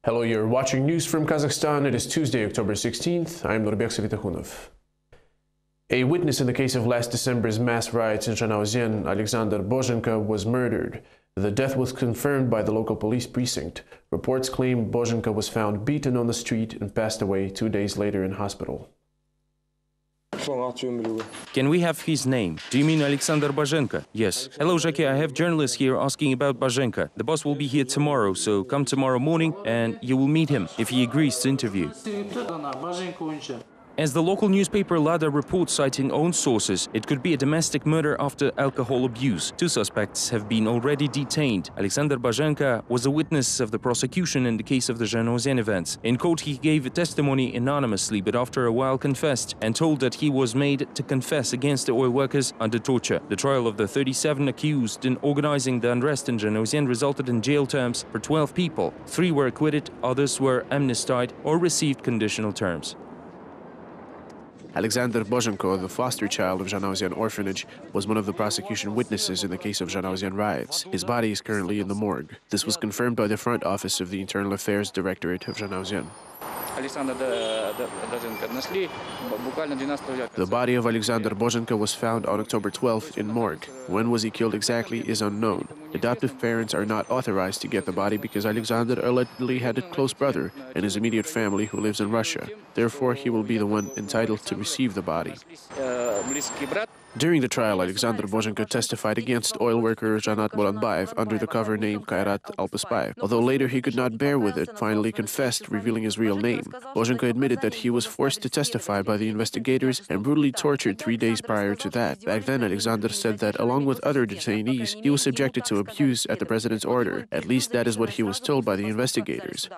Hello, you're watching news from Kazakhstan. It is Tuesday, October 16th. I'm Nurbek Savitakhunov. A witness in the case of last December's mass riots in Zhanaozen, Alexander Bozhenko, was murdered. The death was confirmed by the local police precinct. Reports claim Bozhenko was found beaten on the street and passed away 2 days later in hospital. Can we have his name? Do you mean Alexander Bozhenko? Yes. Hello, Jackie. I have journalists here asking about Bozhenko. The boss will be here tomorrow, so come tomorrow morning and you will meet him if he agrees to interview. As the local newspaper Lada reports, citing own sources, it could be a domestic murder after alcohol abuse. 2 suspects have been already detained. Alexander Bozhenko was a witness of the prosecution in the case of the Zhanaozen events. In court, he gave a testimony anonymously, but after a while confessed and told that he was made to confess against the oil workers under torture. The trial of the 37 accused in organizing the unrest in Zhanaozen resulted in jail terms for 12 people. 3 were acquitted, others were amnestied or received conditional terms. Alexander Bozhenko, the foster child of Zhanaozen orphanage, was one of the prosecution witnesses in the case of Zhanaozen riots. His body is currently in the morgue. This was confirmed by the front office of the Internal Affairs Directorate of Zhanaozen. The body of Alexander Bozhenko was found on October 12th in morgue. When was he killed exactly is unknown. Adoptive parents are not authorized to get the body because Alexander allegedly had a close brother in his immediate family who lives in Russia. Therefore, he will be the one entitled to receive the body. During the trial, Alexander Bozhenko testified against oil worker Janat Moranbayev under the cover name Kairat Alpasbayev. Although later he could not bear with it, finally confessed, revealing his real name. Bozhenko admitted that he was forced to testify by the investigators and brutally tortured 3 days prior to that. Back then, Alexander said that, along with other detainees, he was subjected to abuse at the president's order. At least that is what he was told by the investigators.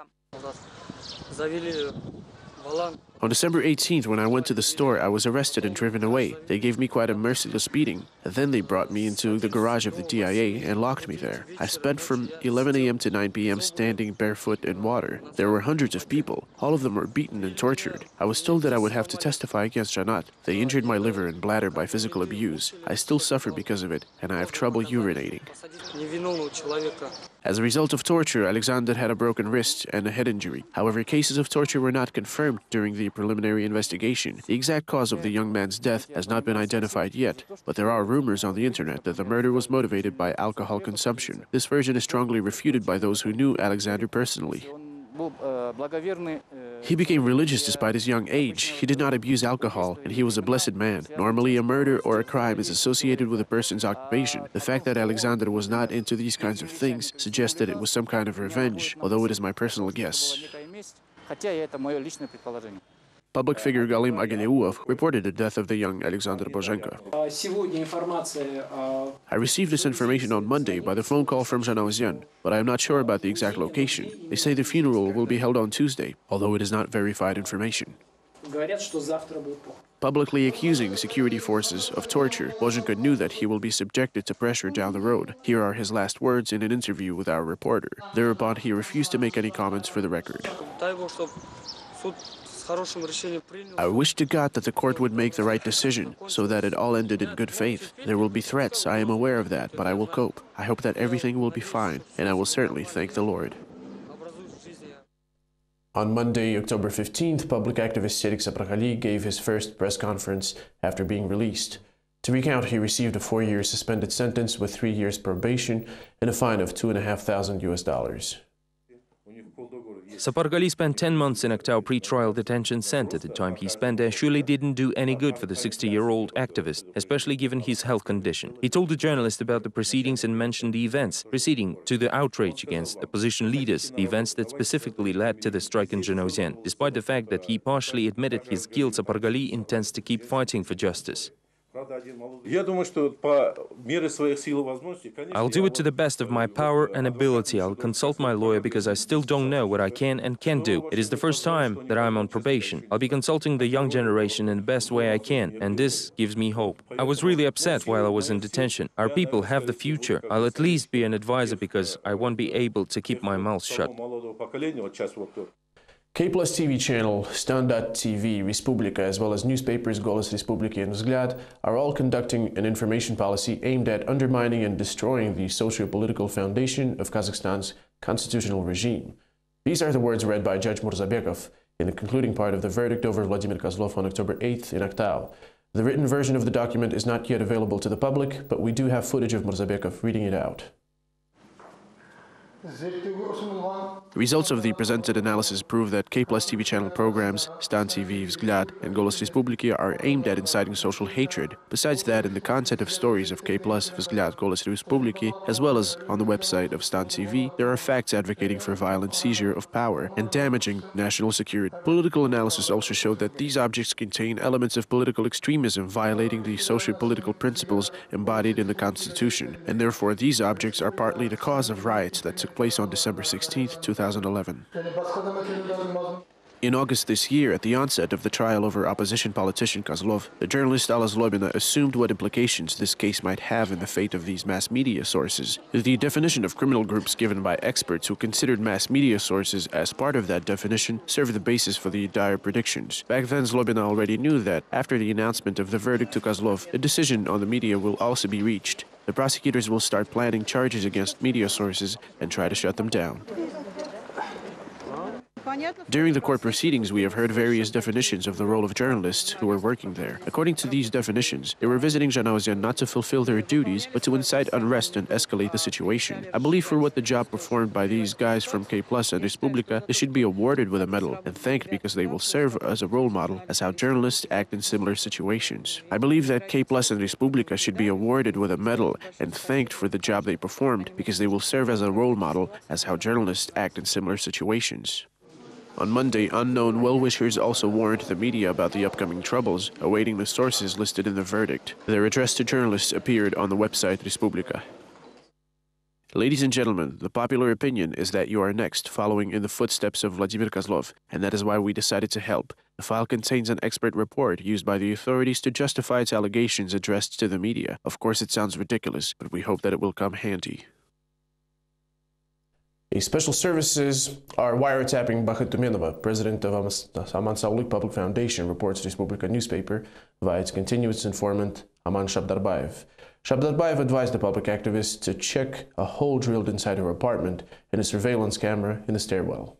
On December 18th, when I went to the store, I was arrested and driven away. They gave me quite a merciless beating. Then they brought me into the garage of the DIA and locked me there. I spent from 11 a.m. to 9 p.m. standing barefoot in water. There were hundreds of people. All of them were beaten and tortured. I was told that I would have to testify against Janat. They injured my liver and bladder by physical abuse. I still suffer because of it, and I have trouble urinating. As a result of torture, Alexander had a broken wrist and a head injury. However, cases of torture were not confirmed during the preliminary investigation. The exact cause of the young man's death has not been identified yet, but there are rumors on the internet that the murder was motivated by alcohol consumption. This version is strongly refuted by those who knew Alexander personally. He became religious despite his young age. He did not abuse alcohol, and he was a blessed man. Normally, a murder or a crime is associated with a person's occupation. The fact that Alexander was not into these kinds of things suggests that it was some kind of revenge, although it is my personal guess. Public figure Galim Agileuov reported the death of the young Alexander Bozhenko. I received this information on Monday by the phone call from Zhanaozen, but I am not sure about the exact location. They say the funeral will be held on Tuesday, although it is not verified information. Publicly accusing security forces of torture, Bozhenko knew that he will be subjected to pressure down the road. Here are his last words in an interview with our reporter. Thereupon, he refused to make any comments for the record. I wish to God that the court would make the right decision, so that it all ended in good faith. There will be threats, I am aware of that, but I will cope. I hope that everything will be fine, and I will certainly thank the Lord. On Monday, October 15th, public activist Serik Saprakhali gave his first press conference after being released. To recount, he received a 4-year suspended sentence with 3 years probation and a fine of $2,500. Saprakhali spent 10 months in Aktau pre-trial detention center. The time he spent there surely didn't do any good for the 60-year-old activist, especially given his health condition. He told the journalist about the proceedings and mentioned the events preceding to the outrage against opposition leaders, the events that specifically led to the strike in Zhanaozen. Despite the fact that he partially admitted his guilt, Saprakhali intends to keep fighting for justice. I'll do it to the best of my power and ability. I'll consult my lawyer because I still don't know what I can and can't do. It is the first time that I'm on probation. I'll be consulting the young generation in the best way I can, and this gives me hope. I was really upset while I was in detention. Our people have the future. I'll at least be an advisor because I won't be able to keep my mouth shut. KplusTV channel, Stan.TV, Respublika, as well as newspapers Golos Respubliki and Vzгляд are all conducting an information policy aimed at undermining and destroying the socio-political foundation of Kazakhstan's constitutional regime. These are the words read by Judge Murzabekov in the concluding part of the verdict over Vladimir Kozlov on October 8th in Aktau. The written version of the document is not yet available to the public, but we do have footage of Murzabekov reading it out. The results of the presented analysis prove that KplusTV channel programs, Stan TV, Vzglad, and Golos Respubliki are aimed at inciting social hatred. Besides that, in the content of stories of K+, Vzglad, Golos Respubliki, as well as on the website of Stan TV, there are facts advocating for violent seizure of power and damaging national security. Political analysis also showed that these objects contain elements of political extremism violating the socio-political principles embodied in the Constitution, and therefore these objects are partly the cause of riots that took place on December 16, 2011. In August this year, at the onset of the trial over opposition politician Kozlov, the journalist Alla Zlobina assumed what implications this case might have in the fate of these mass media sources. The definition of criminal groups given by experts who considered mass media sources as part of that definition served the basis for the dire predictions. Back then, Zlobina already knew that, after the announcement of the verdict to Kozlov, a decision on the media will also be reached. The prosecutors will start planning charges against media sources and try to shut them down. During the court proceedings, we have heard various definitions of the role of journalists who were working there. According to these definitions, they were visiting Zhanaozian not to fulfill their duties, but to incite unrest and escalate the situation. I believe for what the job performed by these guys from K+ and Respublika, they should be awarded with a medal and thanked because they will serve as a role model as how journalists act in similar situations. I believe that K+ and Respublika should be awarded with a medal and thanked for the job they performed because they will serve as a role model as how journalists act in similar situations. On Monday, unknown well-wishers also warned the media about the upcoming troubles, awaiting the sources listed in the verdict. Their address to journalists appeared on the website Respublika. Ladies and gentlemen, the popular opinion is that you are next, following in the footsteps of Vladimir Kozlov, and that is why we decided to help. The file contains an expert report used by the authorities to justify its allegations addressed to the media. Of course, it sounds ridiculous, but we hope that it will come handy. Special services are wiretapping Bakhat Tumenova, president of Aman Saulik Public Foundation, reports Respublika newspaper via its continuous informant Aman Shabdarbayev. Shabdarbayev advised the public activist to check a hole drilled inside her apartment and a surveillance camera in the stairwell.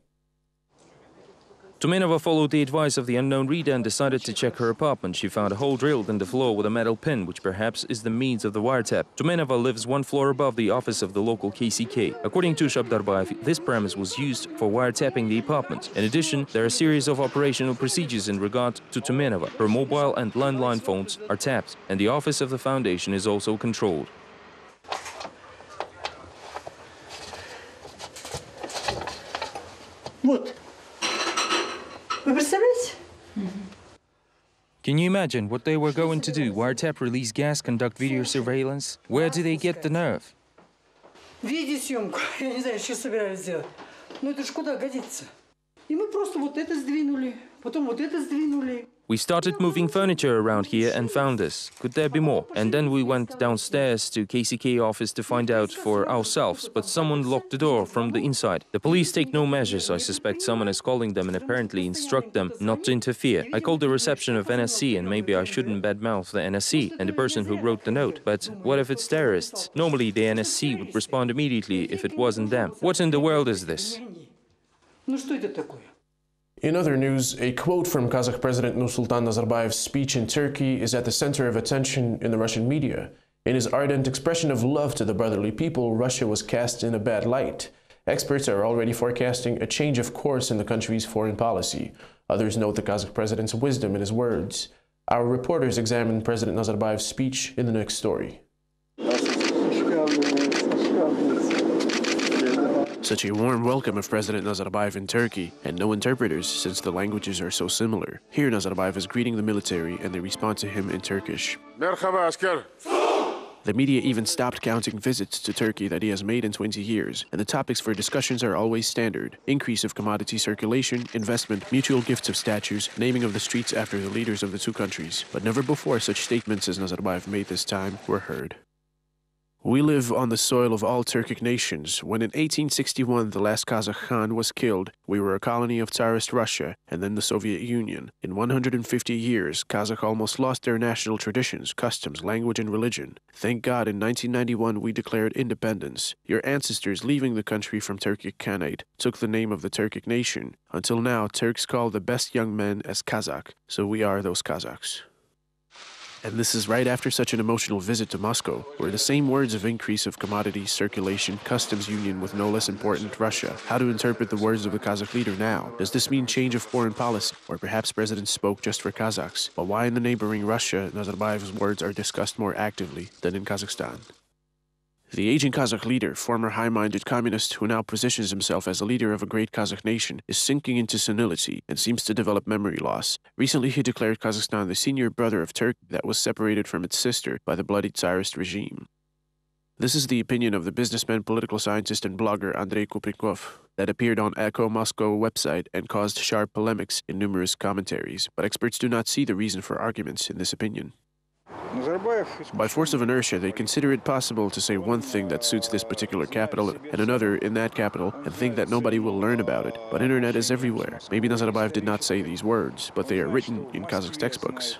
Tumenova followed the advice of the unknown reader and decided to check her apartment. She found a hole drilled in the floor with a metal pin, which perhaps is the means of the wiretap. Tumenova lives one floor above the office of the local KCK. According to Shabdarbayev, this premise was used for wiretapping the apartment. In addition, there are a series of operational procedures in regard to Tumenova. Her mobile and landline phones are tapped, and the office of the foundation is also controlled. What? Can you imagine what they were going to do? Wiretap, release gas, conduct video surveillance? Where do they get the nerve? Видеосъемку. Я не знаю, что собирались сделать. Но это ж куда годится. И мы просто вот это сдвинули, потом вот это сдвинули. We started moving furniture around here and found this. Could there be more? And then we went downstairs to KCK office to find out for ourselves, but someone locked the door from the inside. The police take no measures. I suspect someone is calling them and apparently instruct them not to interfere. I called the reception of NSC, and maybe I shouldn't badmouth the NSC and the person who wrote the note. But what if it's terrorists? Normally the NSC would respond immediately if it wasn't them. What in the world is this? Ну что это такое? In other news, a quote from Kazakh President Nursultan Nazarbayev's speech in Turkey is at the center of attention in the Russian media. In his ardent expression of love to the brotherly people, Russia was cast in a bad light. Experts are already forecasting a change of course in the country's foreign policy. Others note the Kazakh president's wisdom in his words. Our reporters examine President Nazarbayev's speech in the next story. Such a warm welcome of President Nazarbayev in Turkey, and no interpreters since the languages are so similar. Here Nazarbayev is greeting the military and they respond to him in Turkish. Merhaba asker. The media even stopped counting visits to Turkey that he has made in 20 years, and the topics for discussions are always standard: increase of commodity circulation, investment, mutual gifts of statues, naming of the streets after the leaders of the two countries. But never before such statements as Nazarbayev made this time were heard. We live on the soil of all Turkic nations. When in 1861 the last Kazakh Khan was killed, we were a colony of Tsarist Russia and then the Soviet Union. In 150 years, Kazakh almost lost their national traditions, customs, language, and religion. Thank God in 1991 we declared independence. Your ancestors leaving the country from Turkic Khanate took the name of the Turkic nation. Until now, Turks call the best young men as Kazakh, so we are those Kazakhs. And this is right after such an emotional visit to Moscow, where the same words of increase of commodities, circulation, customs union with no less important Russia. How to interpret the words of the Kazakh leader now? Does this mean change of foreign policy? Or perhaps President spoke just for Kazakhs? But why in the neighboring Russia, Nazarbayev's words are discussed more actively than in Kazakhstan? The aging Kazakh leader, former high-minded communist who now positions himself as a leader of a great Kazakh nation, is sinking into senility and seems to develop memory loss. Recently, he declared Kazakhstan the senior brother of Turkey that was separated from its sister by the bloody Tsarist regime. This is the opinion of the businessman, political scientist, and blogger Andrei Kuprikov that appeared on Echo Moscow website and caused sharp polemics in numerous commentaries, but experts do not see the reason for arguments in this opinion. By force of inertia, they consider it possible to say one thing that suits this particular capital and another in that capital and think that nobody will learn about it. But internet is everywhere. Maybe Nazarbayev did not say these words, but they are written in Kazakh textbooks.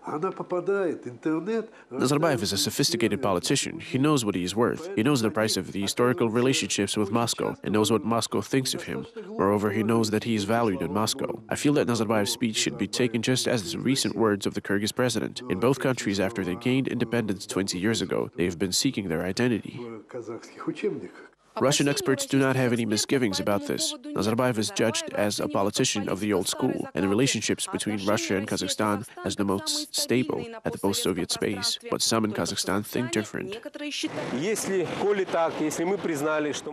Nazarbayev is a sophisticated politician. He knows what he is worth. He knows the price of the historical relationships with Moscow and knows what Moscow thinks of him. Moreover, he knows that he is valued in Moscow. I feel that Nazarbayev's speech should be taken just as the recent words of the Kyrgyz president. In both countries, after they gained independence 20 years ago, they have been seeking their identity. Russian experts do not have any misgivings about this. Nazarbayev is judged as a politician of the old school, and the relationships between Russia and Kazakhstan as the most stable at the post-Soviet space. But some in Kazakhstan think different.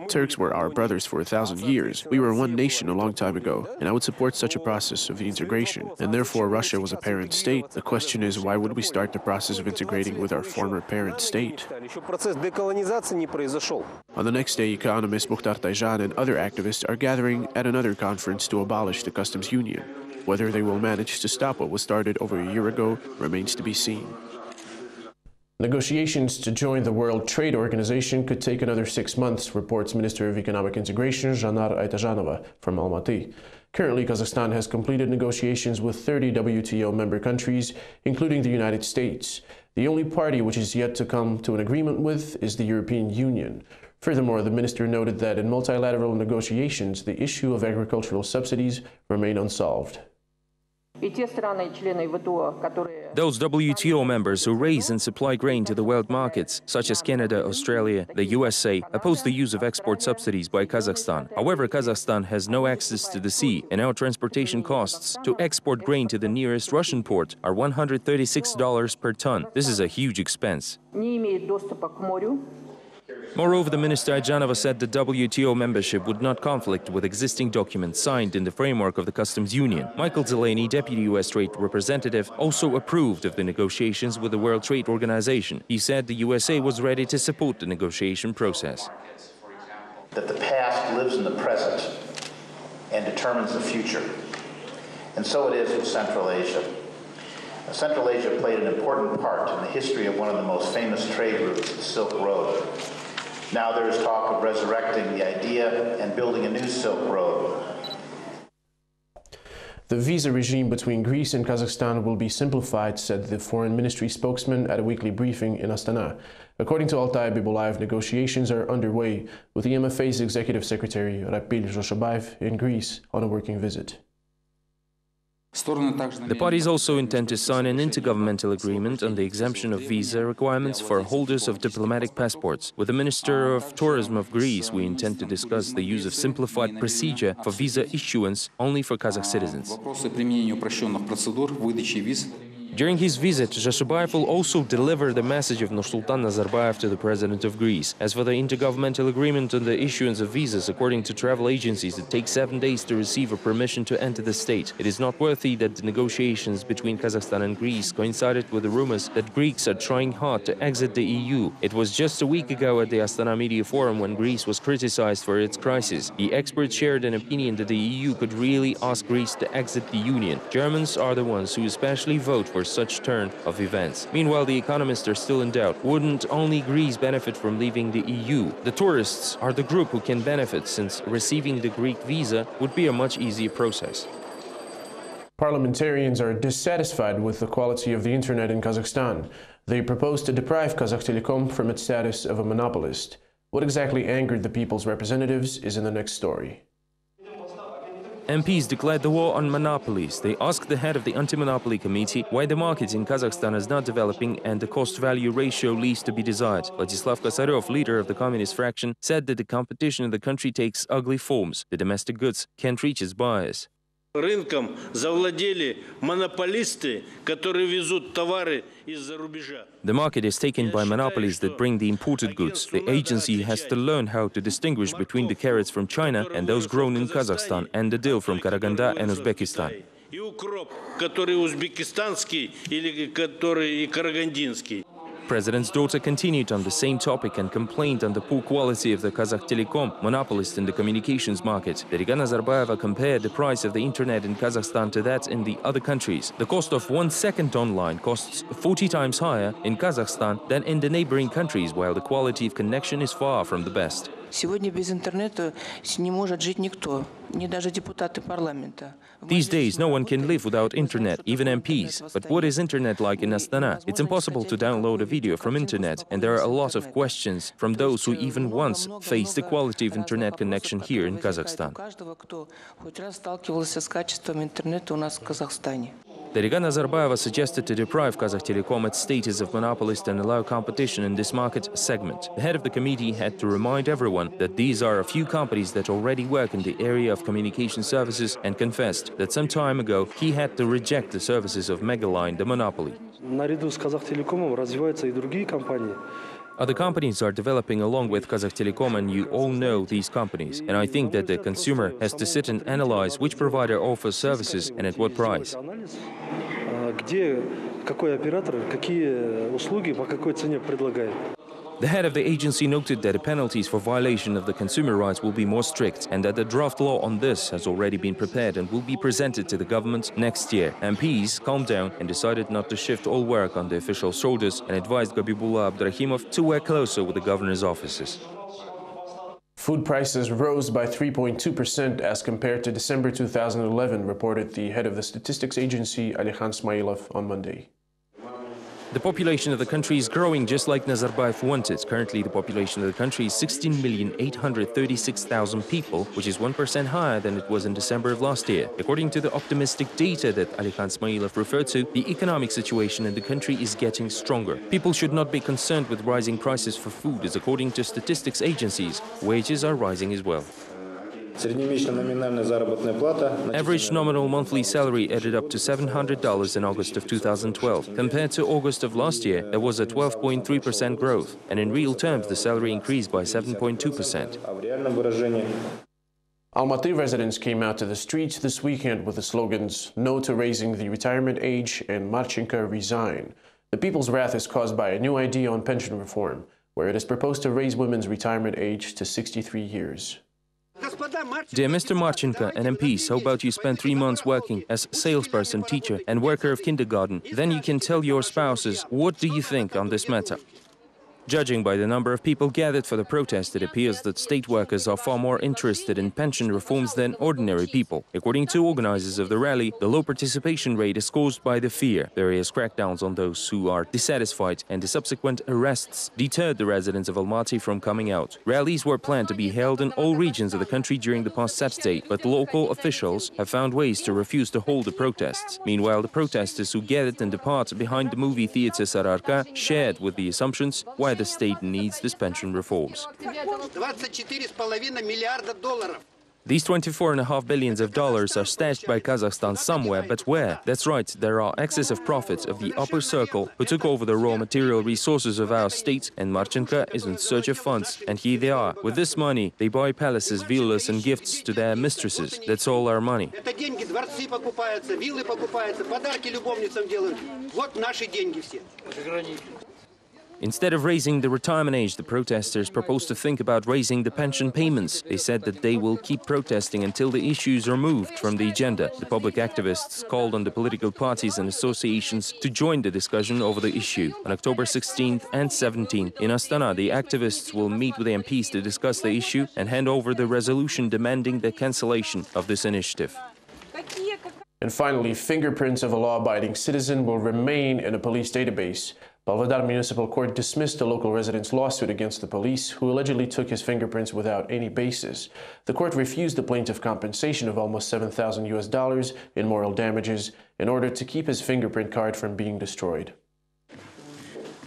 Turks were our brothers for 1,000 years. We were one nation a long time ago, and I would support such a process of the integration. And therefore Russia was a parent state. The question is, why would we start the process of integrating with our former parent state? On the next day, economist Mukhtar Tayjan and other activists are gathering at another conference to abolish the customs union. Whether they will manage to stop what was started over a year ago remains to be seen. Negotiations to join the World Trade Organization could take another 6 months, reports Minister of Economic Integration Janar Aytajanova from Almaty. Currently, Kazakhstan has completed negotiations with 30 WTO member countries, including the United States. The only party which is yet to come to an agreement with is the European Union. Furthermore, the minister noted that in multilateral negotiations, the issue of agricultural subsidies remain unsolved. Those WTO members who raise and supply grain to the world markets, such as Canada, Australia, the USA, oppose the use of export subsidies by Kazakhstan. However, Kazakhstan has no access to the sea, and our transportation costs to export grain to the nearest Russian port are $136 per ton. This is a huge expense. Moreover, the Minister Ayjanova said that WTO membership would not conflict with existing documents signed in the framework of the customs union. Michael Delaney, deputy U.S. trade representative, also approved of the negotiations with the World Trade Organization. He said the USA was ready to support the negotiation process. That the past lives in the present and determines the future. And so it is with Central Asia. Central Asia played an important part in the history of one of the most famous trade routes, the Silk Road. Now there is talk of resurrecting the idea and building a new Silk Road. The visa regime between Greece and Kazakhstan will be simplified, said the Foreign Ministry spokesman at a weekly briefing in Astana. According to Altay Bibulaev, negotiations are underway with the MFA's Executive Secretary Rapil Joshabaev in Greece on a working visit. The parties also intend to sign an intergovernmental agreement on the exemption of visa requirements for holders of diplomatic passports. With the Minister of Tourism of Greece, we intend to discuss the use of simplified procedure for visa issuance only for Kazakh citizens. During his visit, Joshabaev will also deliver the message of Nursultan Nazarbayev to the President of Greece. As for the intergovernmental agreement on the issuance of visas, according to travel agencies, it takes 7 days to receive a permission to enter the state. It is noteworthy that the negotiations between Kazakhstan and Greece coincided with the rumors that Greeks are trying hard to exit the EU. It was just a week ago at the Astana Media Forum when Greece was criticized for its crisis. The experts shared an opinion that the EU could really ask Greece to exit the Union. Germans are the ones who especially vote for for such turn of events. Meanwhile, the economists are still in doubt. Wouldn't only Greece benefit from leaving the EU? The tourists are the group who can benefit, since receiving the Greek visa would be a much easier process. Parliamentarians are dissatisfied with the quality of the internet in Kazakhstan. They propose to deprive Kazakhtelecom from its status of a monopolist. What exactly angered the people's representatives is in the next story. MPs declared the war on monopolies. They asked the head of the Anti-Monopoly Committee why the market in Kazakhstan is not developing and the cost-value ratio leaves to be desired. Vladislav Kosaryov, leader of the communist fraction, said that the competition in the country takes ugly forms. The domestic goods can't reach its buyers. Рынком завладели монополисты, которые везут товары из-за рубежа. The market is taken by monopolies that bring the imported goods. The agency has to learn how to distinguish between the carrots from China and those grown in Kazakhstan, and the dill from Karaganda and Uzbekistan. И укроп, который узбекистанский или который карагандинский. President's daughter continued on the same topic and complained on the poor quality of the Kazakhhtelecom, monopolist in the communications market. Darigha Nazarbayeva compared the price of the internet in Kazakhstan to that in the other countries. The cost of 1 second online costs 40 times higher in Kazakhstan than in the neighboring countries, while the quality of connection is far from the best. Сегодня без интернета не может жить никто, ни даже депутаты парламента. These days, no one can live without internet, even MPs. But what is internet like in Astana? It's impossible to download a video from internet, and there are a lot of questions from those who even once faced the quality of internet connection here in Kazakhstan. Каждого, кто хоть раз сталкивался с качеством интернета у нас в Казахстане. Darigha Nazarbayeva suggested to deprive Kazakhtelecom its status of monopolist and allow competition in this market segment. The head of the committee had to remind everyone that these are a few companies that already work in the area of communication services, and confessed that some time ago he had to reject the services of Megaline, the monopoly. Наряду с Казахтелекомом развиваются и другие компании. Other companies are developing along with Kazakhhtelecom, and you all know these companies. And I think that the consumer has to sit and analyze which provider offers services and at what price. Где какой оператор, какие услуги, по какой цене предлагает. The head of the agency noted that the penalties for violation of the consumer rights will be more strict, and that the draft law on this has already been prepared and will be presented to the government next year. MPs calmed down and decided not to shift all work on the official shoulders, and advised Gabibullah Abdurrahimov to work closer with the governor's offices. Food prices rose by 3.2% as compared to December 2011, reported the head of the statistics agency, Alikhan Smailov, on Monday. The population of the country is growing just like Nazarbayev wanted. Currently, the population of the country is 16,836,000 people, which is 1% higher than it was in December of last year. According to the optimistic data that Alikhan Smailov referred to, the economic situation in the country is getting stronger. People should not be concerned with rising prices for food, as according to statistics agencies, wages are rising as well. Average nominal monthly salary added up to $700 in August of 2012. Compared to August of last year, there was a 12.3% growth, and in real terms, the salary increased by 7.2%. Almaty residents came out to the streets this weekend with the slogans "No to raising the retirement age" and "Marchenko resign." The people's wrath is caused by a new idea on pension reform, where it is proposed to raise women's retirement age to 63 years. Dear Mr. Marchenko and MPs, how about you spend 3 months working as salesperson, teacher and worker of kindergarten? Then you can tell your spouses, what do you think on this matter? Judging by the number of people gathered for the protest, it appears that state workers are far more interested in pension reforms than ordinary people. According to organizers of the rally, the low participation rate is caused by the fear. Various crackdowns on those who are dissatisfied and the subsequent arrests deterred the residents of Almaty from coming out. Rallies were planned to be held in all regions of the country during the past Saturday, but local officials have found ways to refuse to hold the protests. Meanwhile, the protesters who gathered in the park behind the movie theater Sararka shared with the assumptions why the state needs these pension reforms. These $24.5 billion are stashed by Kazakhstan somewhere, but where? That's right, there are excessive profits of the upper circle who took over the raw material resources of our state, and Marchenko is in search of funds. And here they are. With this money, they buy palaces, villas and gifts to their mistresses. That's all our money. Instead of raising the retirement age, the protesters proposed to think about raising the pension payments. They said that they will keep protesting until the issues are moved from the agenda. The public activists called on the political parties and associations to join the discussion over the issue. On October 16th and 17th in Astana, the activists will meet with the MPs to discuss the issue and hand over the resolution demanding the cancellation of this initiative. And finally, fingerprints of a law-abiding citizen will remain in a police database. Pavlodar Municipal Court dismissed the local resident's lawsuit against the police, who allegedly took his fingerprints without any basis. The court refused the plaintiff compensation of almost $7,000 in moral damages in order to keep his fingerprint card from being destroyed.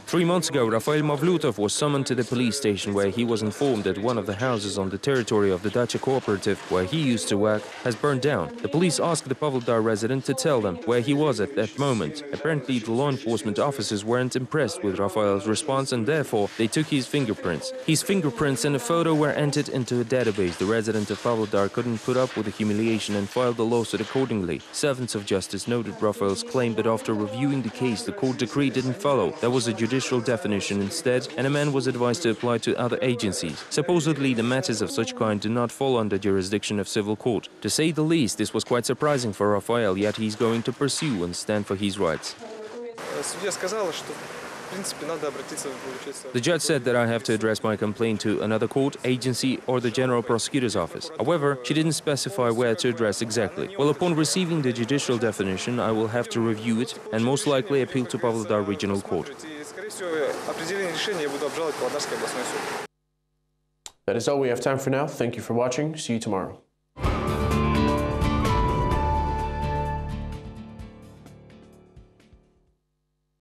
3 months ago, Rafael Mavlutov was summoned to the police station, where he was informed that one of the houses on the territory of the Dacha cooperative, where he used to work, has burned down. The police asked the Pavlodar resident to tell them where he was at that moment. Apparently, the law enforcement officers weren't impressed with Rafael's response, and therefore they took his fingerprints. His fingerprints and a photo were entered into a database. The resident of Pavlodar couldn't put up with the humiliation and filed the lawsuit accordingly. Servants of justice noted Rafael's claim, but after reviewing the case, the court decree didn't follow. There was a judicial definition instead, and a man was advised to apply to other agencies. Supposedly, the matters of such kind do not fall under jurisdiction of civil court. To say the least, this was quite surprising for Rafael, yet he's going to pursue and stand for his rights. The judge said that I have to address my complaint to another court, agency or the General Prosecutor's Office. However, she didn't specify where to address exactly. Well, upon receiving the judicial definition, I will have to review it and most likely appeal to Pavlodar Regional Court. That is all we have time for now. Thank you for watching. See you tomorrow.